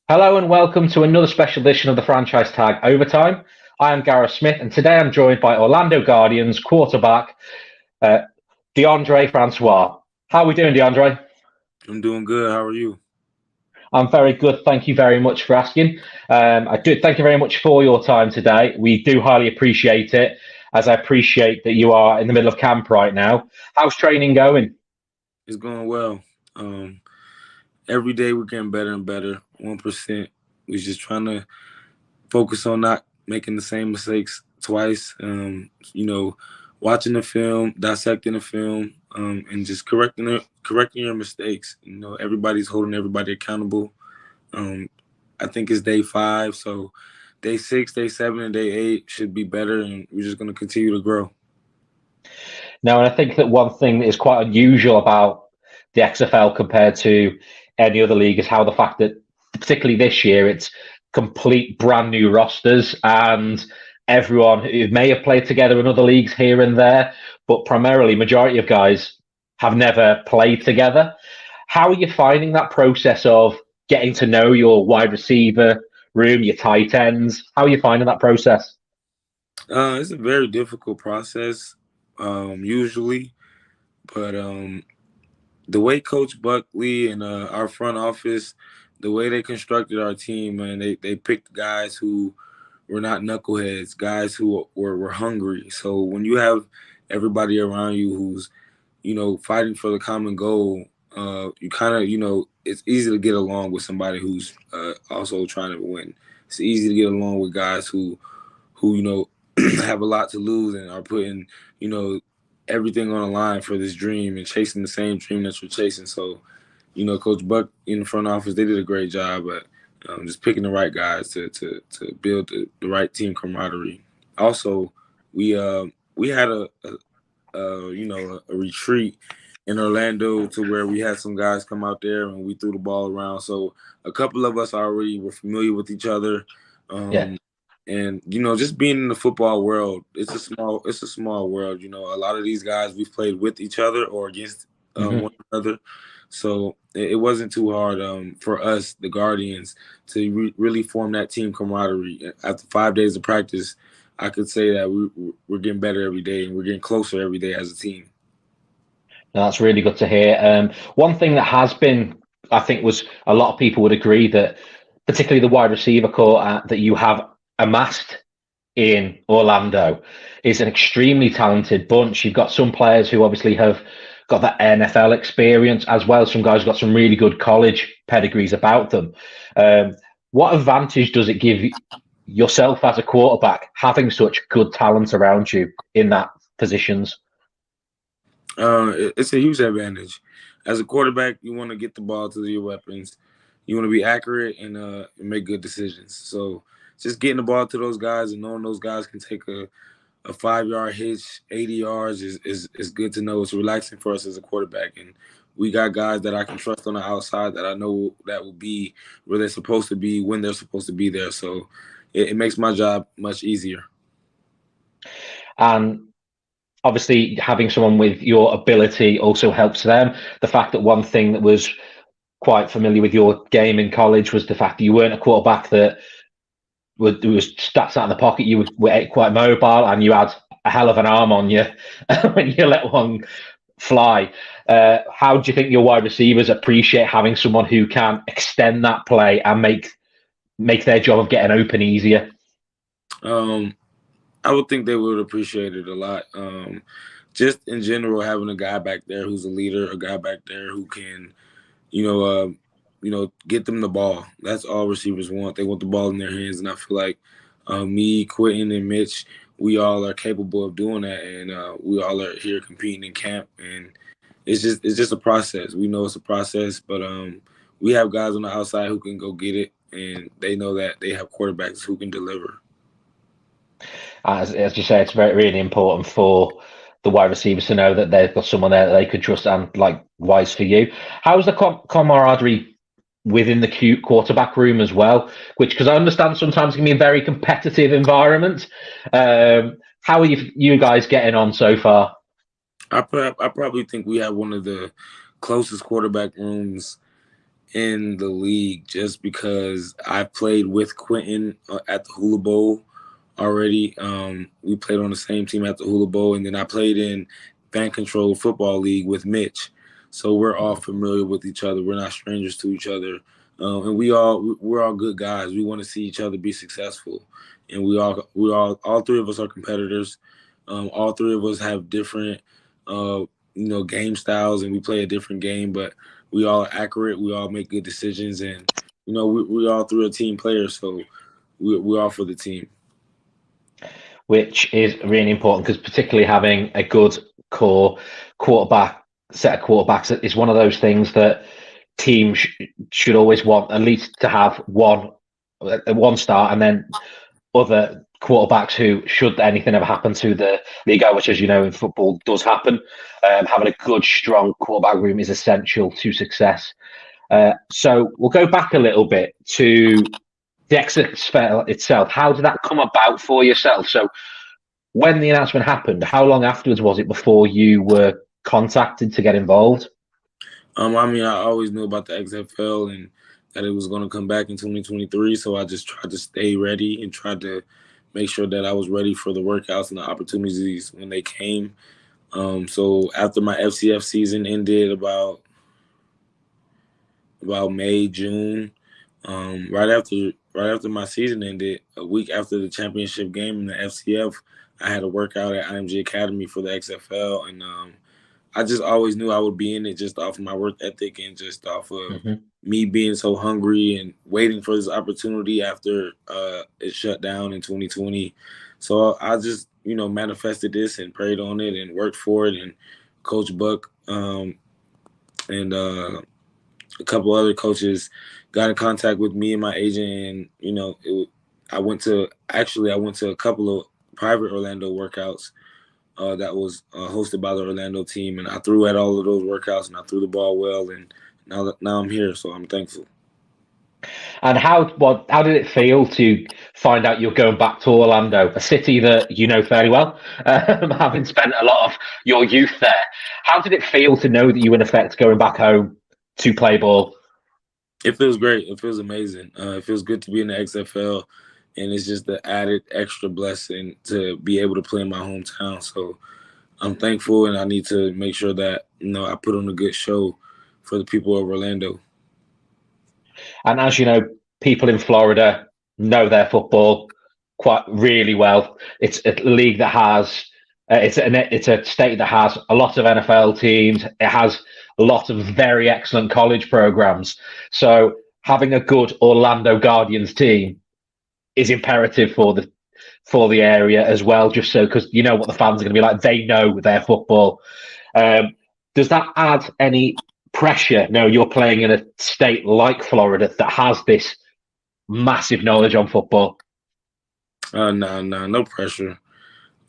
Hello and welcome to another special edition of the Franchise Tag Overtime. I am Gareth Smith, and today I'm joined by Orlando Guardians quarterback uh, Deondre Francois. How are we doing, Deondre? I'm doing good. How are you? I'm very good. Thank you very much for asking. I do thank you very much for your time today. We do highly appreciate it, as I appreciate that you are in the middle of camp right now. How's training going? It's going well. Um, every day we're getting better and better. 1%. We're just trying to focus on not making the same mistakes twice. Watching the film, dissecting the film, and just correcting your mistakes. Everybody's holding everybody accountable. Um, I think it's day 5, so day 6, day 7, and day 8 should be better, and we're just going to continue to grow. Now, and I think that one thing that is quite unusual about the XFL compared to any other league is how the fact that, particularly this year, it's complete brand new rosters and everyone who may have played together in other leagues here and there, but primarily majority of guys have never played together. How are you finding that process of getting to know your wide receiver room, your tight ends? How are you finding that process? It's a very difficult process, usually, but the way Coach Buckley and our front office, the way they constructed our team, and they picked guys who were not knuckleheads, guys who were hungry. So when you have everybody around you who's fighting for the common goal, you kind of it's easy to get along with somebody who's also trying to win. It's easy to get along with guys who have a lot to lose and are putting you know everything on the line for this dream and chasing the same dream that you're chasing. So Coach Buck in the front office, they did a great job at just picking the right guys to build the right team camaraderie. Also, we had a retreat in Orlando to where we had some guys come out there and we threw the ball around. So a couple of us already were familiar with each other. Yeah. Um, and just being in the football world, it's a small world. A lot of these guys we've played with each other or against Mhm. one another, so it wasn't too hard for us, the Guardians, to really form that team camaraderie. After 5 days of practice, I could say that we're getting better every day and we're getting closer every day as a team. No, that's really good to hear. One thing that has been, I think, was a lot of people would agree that, particularly the wide receiver core that you have amassed in Orlando, is an extremely talented bunch. You've got some players who obviously have got that NFL experience, as well as some guys who've got some really good college pedigrees about them. Um, what advantage does it give yourself as a quarterback having such good talent around you in that positions? It's a huge advantage. As a quarterback, you want to get the ball to your weapons. You want to be accurate and make good decisions. So just getting the ball to those guys and knowing those guys can take a 5 yard hitch, 80 yards is good to know. It's relaxing for us as a quarterback. And we got guys that I can trust on the outside that I know that will be where they're supposed to be when they're supposed to be there. So it makes my job much easier. And obviously, having someone with your ability also helps them. The fact that one thing that was quite familiar with your game in college was the fact that you weren't a quarterback that was stats out in the pocket. You were quite mobile and you had a hell of an arm on you when you let one fly. How do you think your wide receivers appreciate having someone who can extend that play and make their job of getting open easier? Um, I would think they would appreciate it a lot. Just in general, having a guy back there who's a leader, a guy back there who can, you know, uh, get them the ball. That's all receivers want. They want the ball in their hands, and I feel like me, Quentin, and Mitch, we all are capable of doing that, and we all are here competing in camp, and it's just a process. We know it's a process, but we have guys on the outside who can go get it, and they know that they have quarterbacks who can deliver. As you say, it's very really important for the wide receivers to know that they've got someone there that they could trust, and likewise for you. How's the camaraderie within the quarterback room as well? Which, because I understand sometimes it can be a very competitive environment. How are you guys getting on so far? I probably think we have one of the closest quarterback rooms in the league just because I played with Quentin at the Hula Bowl already. We played on the same team at the Hula Bowl, and then I played in Fan Control Football League with Mitch. So we're all familiar with each other. We're not strangers to each other, and we're all good guys. We want to see each other be successful, and all three of us are competitors. All three of us have different, game styles, and we play a different game, but we all are accurate. We all make good decisions, and we all three are team players, so we're all for the team. Which is really important because particularly having a good core set of quarterbacks is one of those things that teams should always want at least to have one star and then other quarterbacks who, should anything ever happen to the league, which, as you know, in football does happen, having a good, strong quarterback room is essential to success. So we'll go back a little bit to the XFL itself. How did that come about for yourself? So when the announcement happened, how long afterwards was it before you were contacted to get involved? I always knew about the XFL and that it was going to come back in 2023. So I just tried to stay ready and tried to make sure that I was ready for the workouts and the opportunities when they came. So after my FCF season ended about May, June, right after my season ended, a week after the championship game in the FCF, I had a workout at IMG Academy for the XFL, and I just always knew I would be in it just off of my work ethic and just off of me being so hungry and waiting for this opportunity after it shut down in 2020. So I just, manifested this and prayed on it and worked for it. And Coach Buck and a couple other coaches got in contact with me and my agent. And, I went to a couple of private Orlando workouts that was hosted by the Orlando team, and I threw at all of those workouts, and I threw the ball well, and now I'm here, so I'm thankful. And how did it feel to find out you're going back to Orlando, a city that you know fairly well, having spent a lot of your youth there? How did it feel to know that you were in effect going back home to play ball? It feels great. It feels amazing. It feels good to be in the XFL. And it's just the added extra blessing to be able to play in my hometown. So I'm thankful, and I need to make sure that, I put on a good show for the people of Orlando. And as you know, people in Florida know their football quite really well. It's a league that has, it's a state that has a lot of NFL teams. It has a lot of very excellent college programs. So having a good Orlando Guardians team is imperative for the area as well, just so, because you know what the fans are going to be like. They know their football. Does that add any pressure? No, you're playing in a state like Florida that has this massive knowledge on football. No pressure.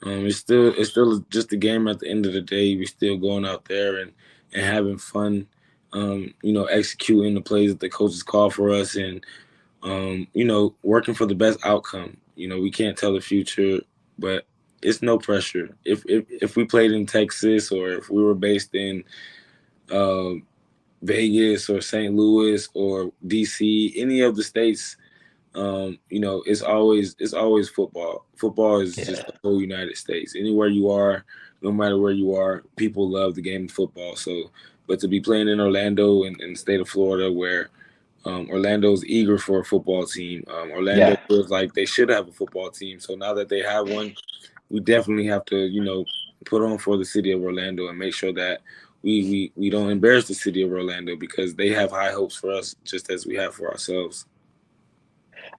It's still just a game at the end of the day. We're still going out there and having fun. Executing the plays that the coaches call for us, and working for the best outcome. We can't tell the future, but it's no pressure. If we played in Texas, or if we were based in Vegas or St. Louis or DC, any of the states, it's always football. Football is just the whole United States. Anywhere you are, no matter where you are, people love the game of football. So, but to be playing in Orlando and in the state of Florida, where Orlando's eager for a football team. Orlando feels like they should have a football team. So now that they have one, we definitely have to, put on for the city of Orlando and make sure that we don't embarrass the city of Orlando, because they have high hopes for us just as we have for ourselves.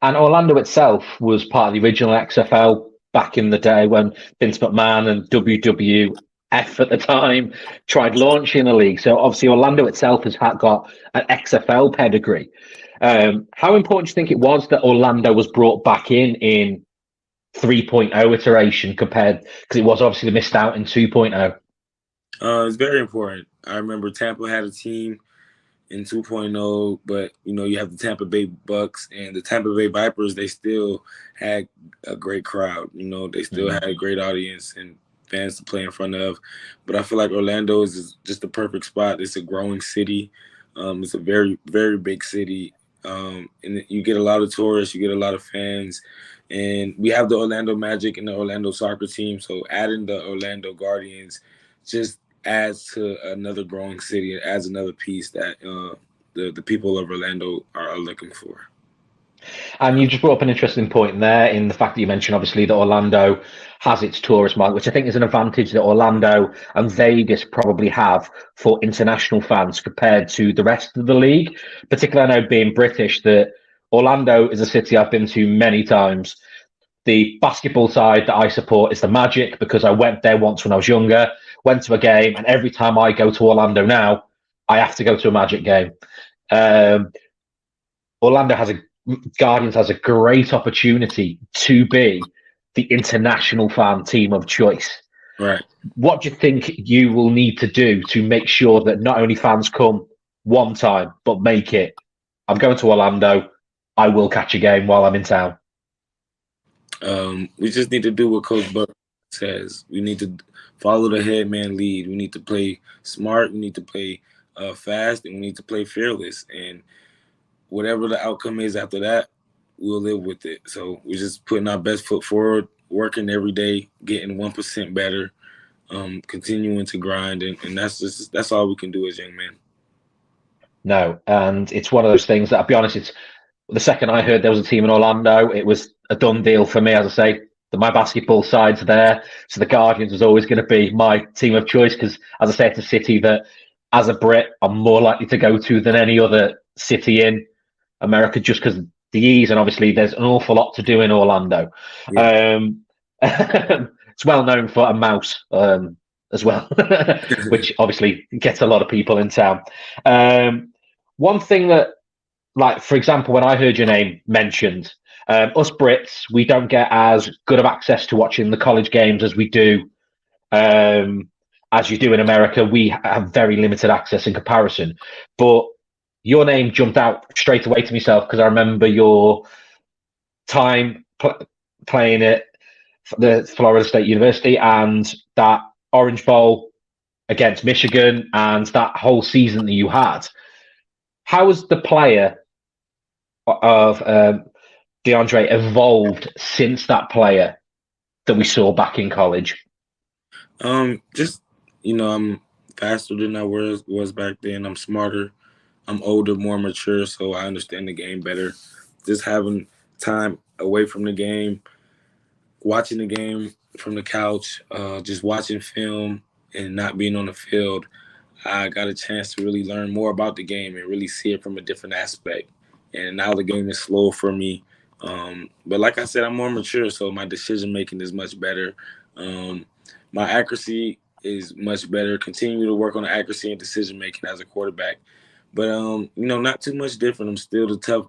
And Orlando itself was part of the original XFL back in the day when Vince McMahon and WWF at the time tried launching a league. So obviously Orlando itself has got an XFL pedigree. How important do you think it was that Orlando was brought back in 3.0 iteration compared, because it was obviously missed out in 2.0? It's very important. I remember Tampa had a team in 2.0, but you have the Tampa Bay Bucks and the Tampa Bay Vipers. They still had a great crowd. They still had a great audience and fans to play in front of. But I feel like Orlando is just the perfect spot. It's a growing city. It's a very, very big city. And you get a lot of tourists, you get a lot of fans. And we have the Orlando Magic and the Orlando soccer team. So adding the Orlando Guardians just adds to another growing city. It adds another piece that the people of Orlando are looking for. And you just brought up an interesting point there in the fact that you mentioned, obviously, that Orlando has its tourist market, which I think is an advantage that Orlando and Vegas probably have for international fans compared to the rest of the league. Particularly, I know being British, that Orlando is a city I've been to many times. The basketball side that I support is the Magic because I went there once when I was younger, went to a game, and every time I go to Orlando now, I have to go to a Magic game. Um, Orlando has a Guardians has a great opportunity to be the international fan team of choice. Right. What do you think you will need to do to make sure that not only fans come one time, but make it? I'm going to Orlando. I will catch a game while I'm in town. We just need to do what Coach Buck says. We need to follow the head man lead. We need to play smart. We need to play fast, and we need to play fearless. And whatever the outcome is after that, we'll live with it. So we're just putting our best foot forward, working every day, getting 1% better, continuing to grind, and that's all we can do as young men. No, and it's one of those things that I'll be honest, it's the second I heard there was a team in Orlando, it was a done deal for me. As I say, my basketball side's there, so the Guardians was always going to be my team of choice because, as I say, it's a city that, as a Brit, I'm more likely to go to than any other city in America, just because the ease, and obviously there's an awful lot to do in Orlando. Yeah. It's well known for a mouse as well, which obviously gets a lot of people in town. One thing that, like, for example, when I heard your name mentioned, us Brits, we don't get as good of access to watching the college games as we do, as you do in America. We have very limited access in comparison. But your name jumped out straight away to myself because I remember your time playing at the Florida State University and that Orange Bowl against Michigan and that whole season that you had. How has the player of Deondre evolved since that player that we saw back in college? Just, I'm faster than I was back then. I'm smarter. I'm older, more mature, so I understand the game better. Just having time away from the game, watching the game from the couch, just watching film and not being on the field, I got a chance to really learn more about the game and really see it from a different aspect. And now the game is slow for me. But like I said, I'm more mature, so my decision-making is much better. My accuracy is much better. Continue to work on the accuracy and decision-making as a quarterback. But, not too much different. I'm still the tough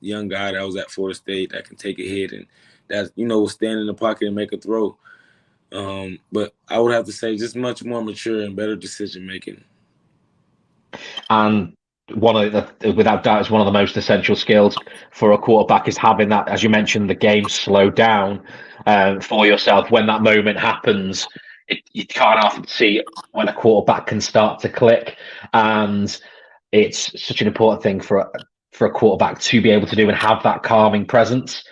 young guy that was at Florida State that can take a hit and that, will stand in the pocket and make a throw. But I would have to say just much more mature and better decision-making. And without doubt, is one of the most essential skills for a quarterback is having that, as you mentioned, the game slow down for yourself. When that moment happens, you can't often see when a quarterback can start to click, and it's such an important thing for a quarterback to be able to do and have that calming presence.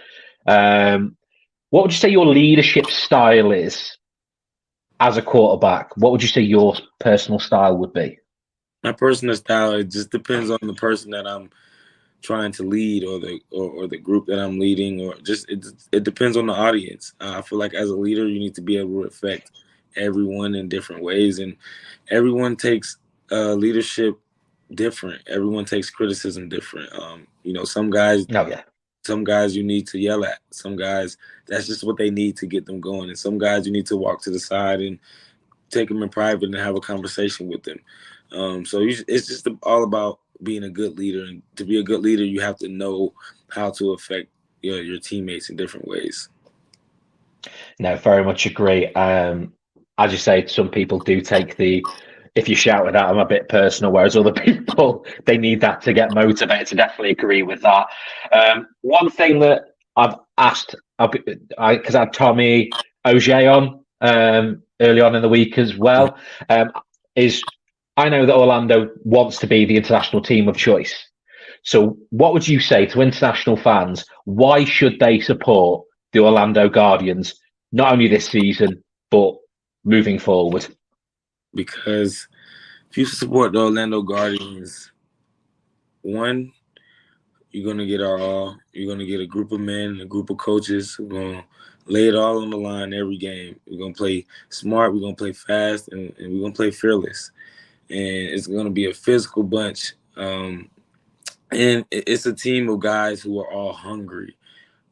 What would you say your leadership style is as a quarterback? What would you say your personal style would be? My personal style, it just depends on the person that I'm trying to lead or the group that I'm leading, or just it depends on the audience. I feel like as a leader, you need to be able to affect everyone in different ways, and everyone takes leadership different. Everyone takes criticism different. Some guys. Oh, yeah. Some guys you need to yell at. Some guys, that's just what they need to get them going. And some guys you need to walk to the side and take them in private and have a conversation with them. It's just all about being a good leader. And to be a good leader, you have to know how to affect your teammates in different ways. No, very much agree. As you say, some people do take if you shout at them a bit personal, whereas other people, they need that to get motivated. To definitely agree with that. One thing that I've asked, because I had Tommy Auger on early on in the week as well, is I know that Orlando wants to be the international team of choice. So, what would you say to international fans? Why should they support the Orlando Guardians, not only this season, but moving forward? Because if you support the Orlando Guardians, one, you're gonna get our all. You're gonna get a group of men, a group of coaches who are gonna lay it all on the line every game. We're gonna play smart. We're gonna play fast, and we're gonna play fearless. And it's gonna be a physical bunch. And it's a team of guys who are all hungry.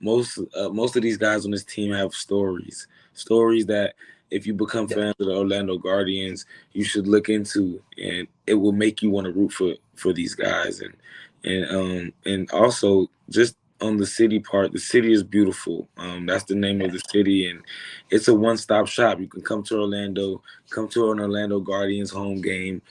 Most of these guys on this team have stories that if you become fans of the Orlando Guardians, you should look into, and it will make you want to root for these guys. And also just on the city part, the city is beautiful. That's the name of the city, and it's a one-stop shop. You can come to Orlando, come to an Orlando Guardians home game,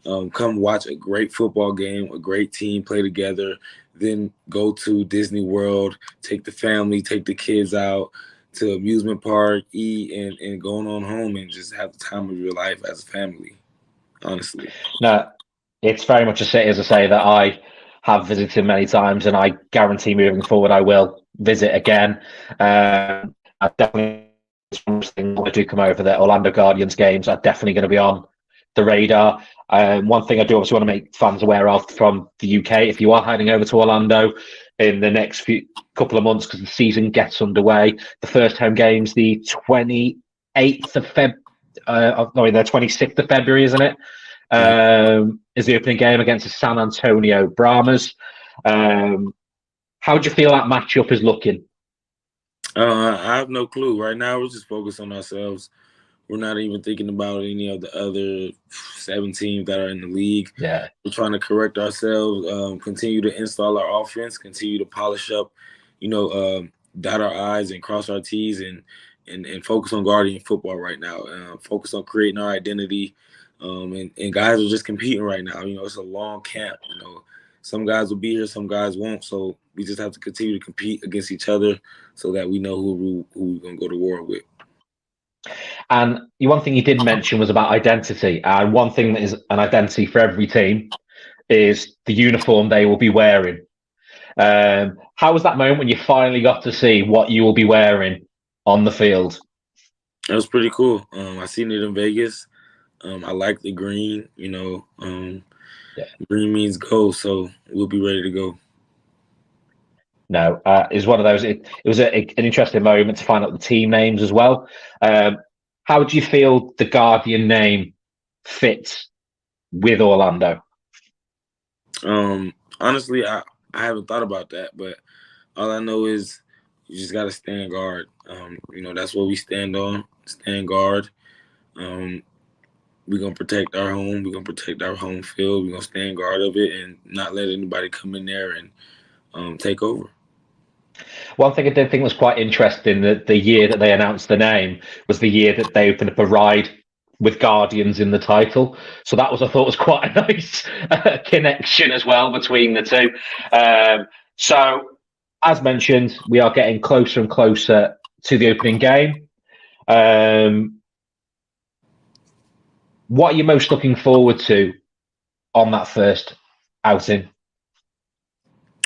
come watch a great football game, a great team play together, then go to Disney World, take the family, take the kids out to amusement park, eat, and going on home and just have the time of your life as a family, honestly. No, it's very much a city, as I say, that I have visited many times, and I guarantee moving forward I will visit again. I definitely, when I do come over, the Orlando Guardians games are definitely going to be on the radar. One thing I do obviously want to make fans aware of from the UK, if you are heading over to Orlando in the next couple of months, because the season gets underway, the first home game's the 28th of the 26th of February, isn't it? Is the opening game against the San Antonio Brahmas. How do you feel that matchup is looking? I have no clue. Right now, we're just focused on ourselves. We're not even thinking about any of the other 7 teams that are in the league. Yeah, we're trying to correct ourselves, continue to install our offense, continue to polish up, dot our I's and cross our T's, and focus on Guardian football right now. Focus on creating our identity. And guys are just competing right now. It's a long camp. Some guys will be here, some guys won't. So we just have to continue to compete against each other so that we know who we're going to go to war with. And one thing you did mention was about identity. And one thing that is an identity for every team is the uniform they will be wearing. How was that moment when you finally got to see what you will be wearing on the field? That was pretty cool. I seen it in Vegas. I like the green. Green means go, so we'll be ready to go. No, it's one of those. It was an interesting moment to find out the team names as well. How do you feel the Guardian name fits with Orlando? Honestly, I haven't thought about that, but all I know is you just got to stand guard. That's what we stand on, stand guard. We're going to protect our home. We're going to protect our home field. We're going to stand guard of it and not let anybody come in there and take over. One thing I did think was quite interesting, that the year that they announced the name was the year that they opened up a ride with Guardians in the title. So that I thought was quite a nice connection as well between the two. So, as mentioned, we are getting closer and closer to the opening game. What are you most looking forward to on that first outing?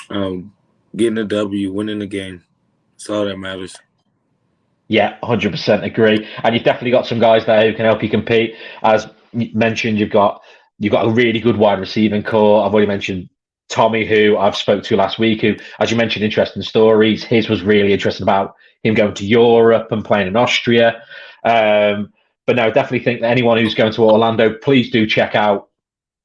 Getting a W, winning the game. That's all that matters. Yeah, 100% agree. And you've definitely got some guys there who can help you compete. As mentioned, you've got a really good wide receiving core. I've already mentioned Tommy, who I've spoke to last week, who, as you mentioned, interesting stories. His was really interesting about him going to Europe and playing in Austria. But no, definitely think that anyone who's going to Orlando, please do check out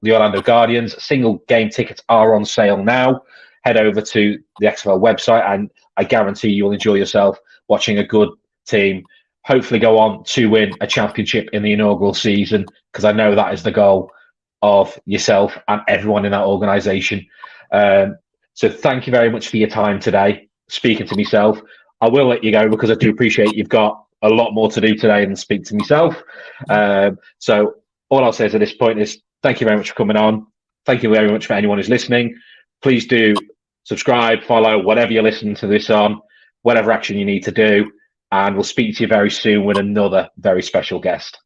the Orlando Guardians. Single game tickets are on sale now. Head over to the XFL website, and I guarantee you will enjoy yourself watching a good team hopefully go on to win a championship in the inaugural season, because I know that is the goal of yourself and everyone in that organisation. So thank you very much for your time today, speaking to myself. I will let you go because I do appreciate you've got a lot more to do today than speak to myself. So all I'll say at this point is thank you very much for coming on. Thank you very much for anyone who's listening. Please do subscribe, follow, whatever you're listening to this on, whatever action you need to do. And we'll speak to you very soon with another very special guest.